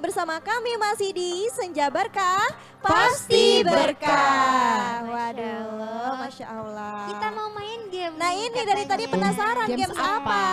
bersama kami masih di Senja Berkah, Pasti Berkah. Waduh, Masya Allah. Kita mau main game. Nah nih ini dari tadi katanya. penasaran games apa?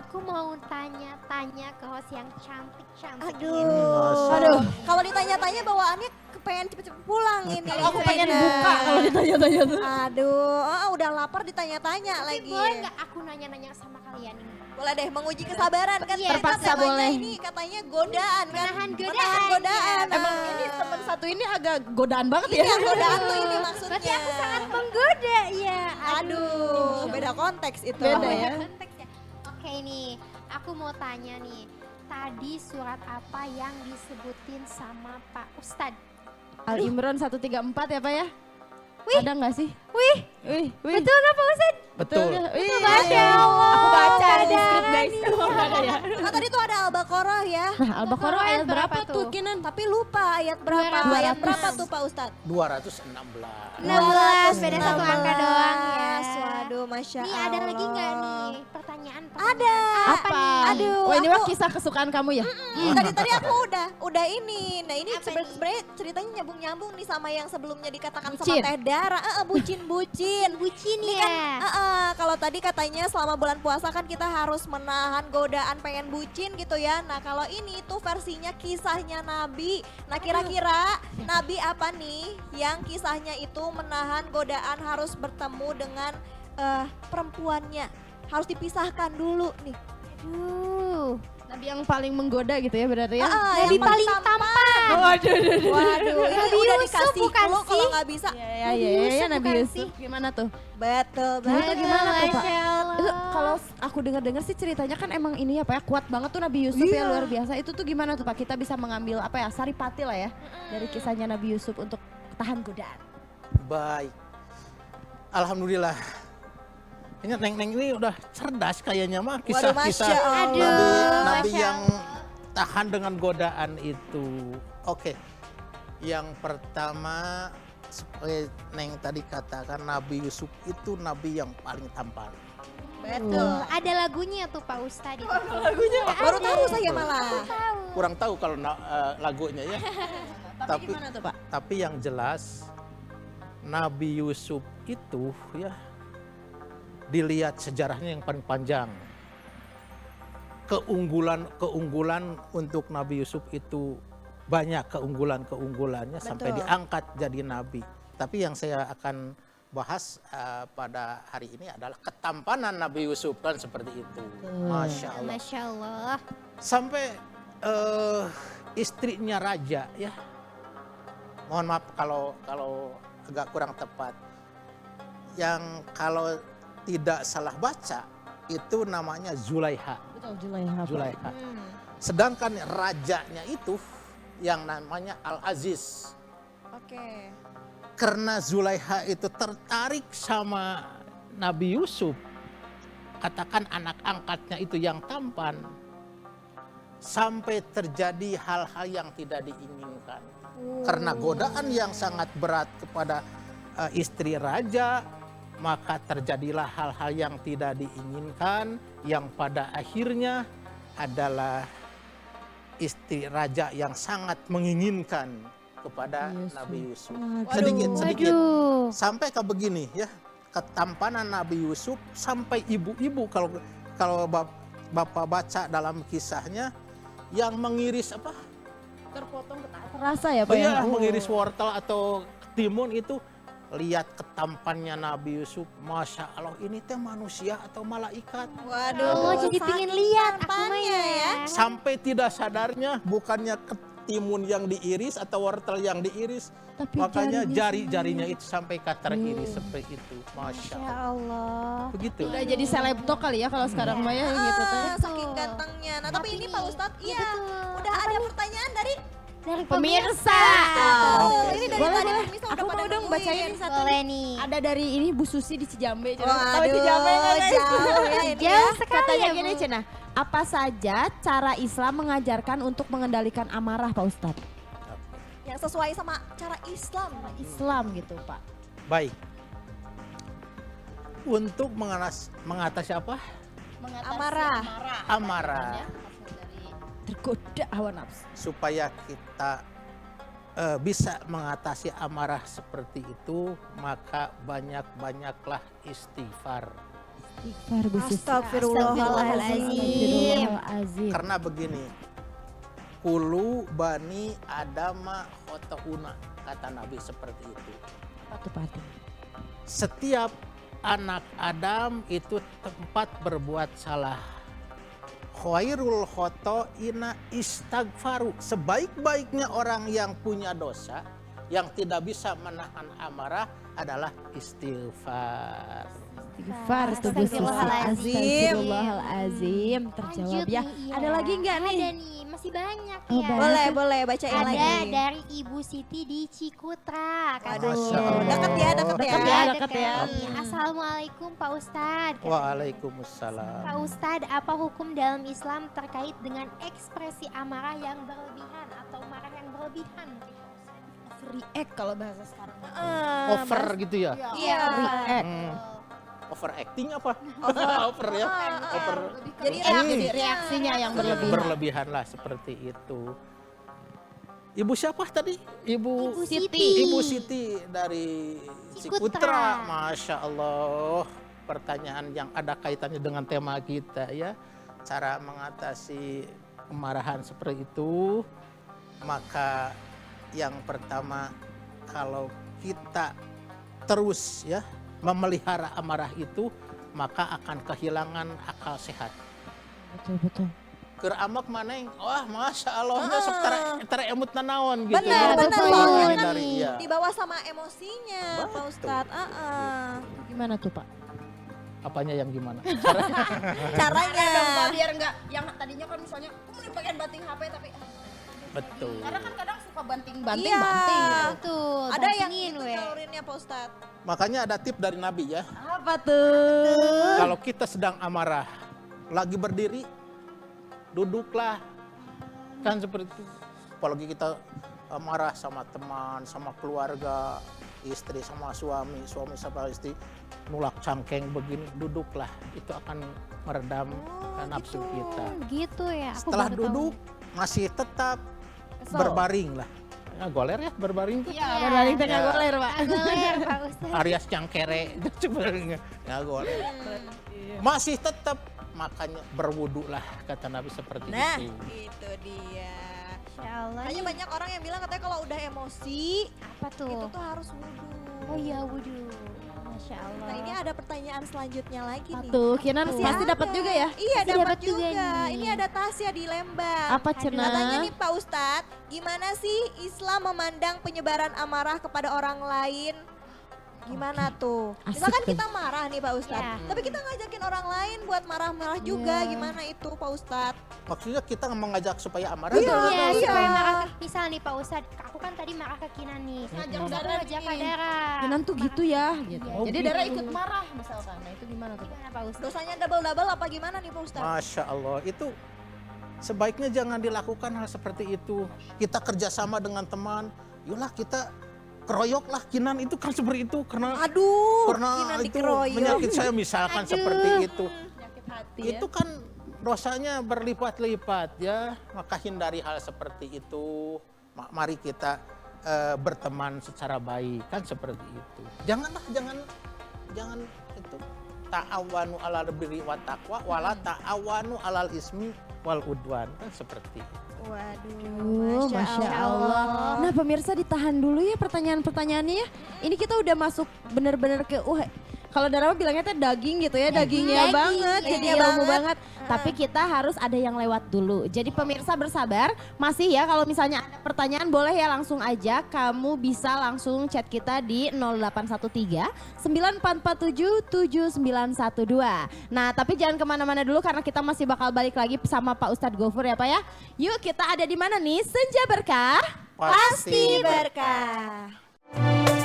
Aku mau tanya-tanya ke host yang cantik-cantik. Aduh, kalau ditanya-tanya bawaannya pengen cepet-cepet pulang ini. Aku pengen buka kalau ditanya-tanya tuh. Aduh, udah lapar ditanya-tanya Tapi lagi. boleh nggak aku nanya-nanya sama kalian ini? Boleh deh menguji kesabaran kan. Iya, Temanya terpaksa boleh. Ini katanya godaan kan. Menahan godaan, Menahan godaan. ya. Emang ini teman satu ini agak godaan banget ya. Iya godaan tuh ini maksudnya. Berarti aku sangat menggoda ya. Aduh, beda konteks itu. Beda ya. Konteks ya. Oke nih, aku mau tanya nih. Tadi surat apa yang disebutin sama Pak Ustadz? Al Imran 134 ya Pak ya? Wih. Ada nggak sih? Wih, Wih. betul nggak Pak Ustadz? Betul. Wih. Masya Allah. Aku baca di Ada script guys. nih. Nggak ada ya. Nah tadi tuh ada Al-Baqarah ya. Nah Al-Baqarah ayat berapa berapa tuh tuh? Kinan? Tapi lupa ayat berapa. 200. Ayat berapa tuh Pak Ustadz? 216. 16, beda satu angka doang ya. Waduh, Masya Nih Allah. ada lagi nggak nih pertanyaan? Ada. Apa nih? Aduh, Oh ini mah aku- kisah kesukaan kamu ya? Tadi aku udah ini. Nah ini Apa nih? sebenarnya ceritanya nyambung-nyambung nih sama yang sebelumnya dikatakan sama Bucin. Teh Dara. Bucin-bucin. Bucin Ini ya. kan kalau tadi katanya selama bulan puasa kan kita harus menahan godaan pengen bucin gitu ya. Nah kalau ini tuh versinya kisahnya Nabi. Nah kira-kira Nabi apa nih yang kisahnya itu menahan godaan harus bertemu dengan perempuannya. Harus dipisahkan dulu nih. Aduh. Nabi yang paling menggoda gitu ya berarti ya? Nabi yang paling tampan. Waduh. Waduh, ini Nabi udah Yusuf dikasih bukan dulu sih? kalau nggak bisa. Iya Nabi bukan Yusuf. sih? Gimana tuh? Betul Nah, itu banget. gimana tuh, Pak? Masya Allah. Itu kalau aku dengar-dengar sih ceritanya kan emang ini ya Pak ya, kuat banget tuh Nabi Yusuf ya, luar biasa. Itu tuh gimana tuh Pak? Kita bisa mengambil apa ya, saripati lah ya dari kisahnya Nabi Yusuf untuk tahan godaan. Baik. Alhamdulillah. Ingat Neng ini udah cerdas kayaknya mah Masya kisah-kisah Allah. Nabi, Aduh, Nabi Masya yang tahan dengan godaan itu. Oke. Yang pertama seperti Neng tadi katakan Nabi Yusuf itu Nabi yang paling tampan. Betul. Ada lagunya tuh Pak Ustadz. Baru tahu saya malah. Kurang tahu kalau lagunya ya. Tapi gimana tuh Pak? Tapi yang jelas Nabi Yusuf itu ya dilihat sejarahnya yang paling panjang. Keunggulan untuk Nabi Yusuf itu banyak keunggulannya sampai diangkat jadi nabi. Tapi yang saya akan bahas pada hari ini adalah ketampanan Nabi Yusuf kan seperti itu. Masya Allah. Masya Allah. Sampai istrinya raja ya. Mohon maaf kalau agak kurang tepat. Yang kalau tidak salah baca itu namanya Zulaiha. Betul Zulaiha. Zulaiha. Sedangkan rajanya itu yang namanya Al-Aziz. Oke. Karena Zulaiha itu tertarik sama Nabi Yusuf. Katakan anak angkatnya itu yang tampan. Sampai terjadi hal-hal yang tidak diinginkan. Karena godaan yang sangat berat kepada istri raja, maka terjadilah hal-hal yang tidak diinginkan, yang pada akhirnya adalah istri raja yang sangat menginginkan kepada Nabi Yusuf. Sedikit. Sampai ke begini ya, ketampanan Nabi Yusuf sampai ibu-ibu kalau Bapak baca dalam kisahnya yang mengiris apa? Terpotong terasa ya Pak ya? Iya, mengiris wortel atau timun itu. Lihat ketampannya Nabi Yusuf, Masya Allah ini teh manusia atau malaikat. Waduh, jadi pingin lihat aku mah ya. Sampai tidak sadarnya bukannya ketimun yang diiris atau wortel yang diiris. Tapi makanya jarinya jari-jarinya itu sampai teriris seperti itu. Masya Ya Allah. Allah. Begitu. Udah jadi selebtok kali ya kalau sekarang Maya gitu tuh. Saking gantengnya. Nah tapi ini Pak Ustadz, Iya, iya betul. udah ada pertanyaan dari Dari Pemirsa. Ini dari Boleh, tadi boleh. pemirsa Aku udah pada mau dong nungguin. bacain ini satu. Boleh nih. Ada dari ini Bu Susi di Cijambe. Tahu Waduh, Cijambe nggak, guys? jauh ya ini ya. Jauh sekali Katanya ya, gini Bu. Cina, apa saja cara Islam mengajarkan untuk mengendalikan amarah Pak Ustadz? Yang sesuai sama cara Islam. Islam gitu Pak. Baik. Untuk mengatasi apa? Amarah. Amarah. Tergoda hawa nafsu. supaya kita bisa mengatasi amarah seperti itu, maka banyak-banyaklah istighfar. Istighfar Bu Sis. Astagfirullahaladzim. Astagfirullahaladzim. Karena begini, kulu bani adama khotouna, kata Nabi seperti itu. Apa tuh Pak Ati? Setiap anak Adam itu tempat berbuat salah. Khairul khotoina istighfaru. Sebaik-baiknya orang yang punya dosa, yang tidak bisa menahan amarah adalah istighfar. Istighfar tuh Bu Sis. Astagfirullahaladzim. Astagfirullahaladzim. Terjawab Lanjut ya. nih, iya. Ada lagi nggak nih? Ada nih, masih banyak Oh, ya. banyak. Boleh bacain Ada lagi. dari Ibu Siti di Cikutra. Waduh, Masya Allah. deket ya. Deket ya. Deket ya. nih. Assalamualaikum Pak Ustadz. Waalaikumsalam. Pak Ustadz, apa hukum dalam Islam terkait dengan ekspresi amarah yang berlebihan atau marah yang berlebihan? React kalau bahasa sekarang. Over gitu ya? Iya. React. Overacting apa? Over ya? Over. Jadi Reaksinya yang berlebihan. Berlebihan lah seperti itu. Ibu siapa tadi? Ibu Siti. Ibu Siti dari Cikutra. Cikutra. Masya Allah. Pertanyaan yang ada kaitannya dengan tema kita ya. Cara mengatasi kemarahan seperti itu. Maka yang pertama, kalau kita terus ya memelihara amarah itu, maka akan kehilangan akal sehat. Betul. Keur amak maneng, wah masya Allah, sok tara emut nanaon gitu. Benar, ya. benar. Menghindari, ya. dibawa sama emosinya Pak Betul. Ustadz. Gimana tuh Pak? Apanya yang gimana? Caranya. Biar enggak yang tadinya kan misalnya kamu nih pengen banting HP tapi Betul. karena kan kadang suka Iya. banting. Betul. Ada yang bantingin, itu we. nyalurinnya Pak Ustadz. Makanya ada tip dari Nabi ya. Apa tuh? Kalau kita sedang amarah, lagi berdiri, duduklah. Kan seperti itu. Apalagi kita marah sama teman, sama keluarga, istri sama suami sama istri, nulak cangkeng begini, duduklah. Itu akan meredam nafsu kita. Gitu ya. Aku Setelah baru duduk, masih tetap Kesel. berbaring lah. Ya, goler ya, berbaring tuh. Iya, berbaring tengah Ya. goler Pak. tahu. Goler, Pak Ustadz. Arias cangkere, ya goler. Masih tetap, makanya berwudu lah, kata Nabi seperti Nah, itu. itu dia. Insya Allah. Hanya banyak orang yang bilang katanya kalau udah emosi Apa tuh? itu tuh harus wudhu. Oh iya, wudhu. Masya Allah. Nah ini ada pertanyaan selanjutnya lagi nih. Tuh, Kinan Masih pasti dapat ada. juga ya? Iya Masih dapat dapat juga juga. nih. Ini ada Tasya di Lembang. Apa cenah? Katanya nih Pak Ustadz, gimana sih Islam memandang penyebaran amarah kepada orang lain? Gimana tuh? Asik Misalkan tuh. kita marah nih Pak Ustadz, Iya. tapi kita ngajakin orang lain buat marah-marah juga. Iya. Gimana itu Pak Ustadz? Maksudnya kita mengajak supaya amarah. Iya. Iya, iya. supaya marah ke, misal nih Pak Ustadz, aku kan tadi marah ke Kinan nih. Ngajak Terus aku Dara ngajak nih. Kak Dara. Kinan tuh gitu ya, gitu. Oh, Jadi gitu. Dara ikut marah misalkan. Nah, itu gimana tuh Pak? Gimana Pak Ustadz? Dosanya double-double apa gimana nih Pak Ustadz? Masya Allah, itu sebaiknya jangan dilakukan hal seperti itu. Kita kerjasama dengan teman, yolah kita keroyoklah Kinan, itu kan seperti itu karena Aduh, karena Kinan itu dikeroyok. menyakit saya misalkan Aduh. seperti itu. Sakit hati Itu kan dosanya berlipat-lipat ya, maka hindari hal seperti itu. Mari kita berteman secara baik, kan seperti itu. Jangan itu ta'awanu alal birri wa taqwa wala ta'awanu alal ismi wal udwan, kan seperti itu. Waduh, Masya Allah. Nah pemirsa ditahan dulu ya pertanyaan-pertanyaannya ya. Ini kita udah masuk bener-bener ke, kalau Dara bilangnya teh daging gitu ya, dagingnya Daging, banget, jadi dagingnya ilmu banget. banget. Tapi kita harus ada yang lewat dulu. Jadi pemirsa bersabar, masih ya kalau misalnya ada pertanyaan boleh ya langsung aja. Kamu bisa langsung chat kita di 0813 9447 7912. Nah tapi jangan kemana-mana dulu karena kita masih bakal balik lagi sama Pak Ustadz Gofur ya Pak ya. Yuk kita ada di mana nih? Senja Berkah. Pasti berkah.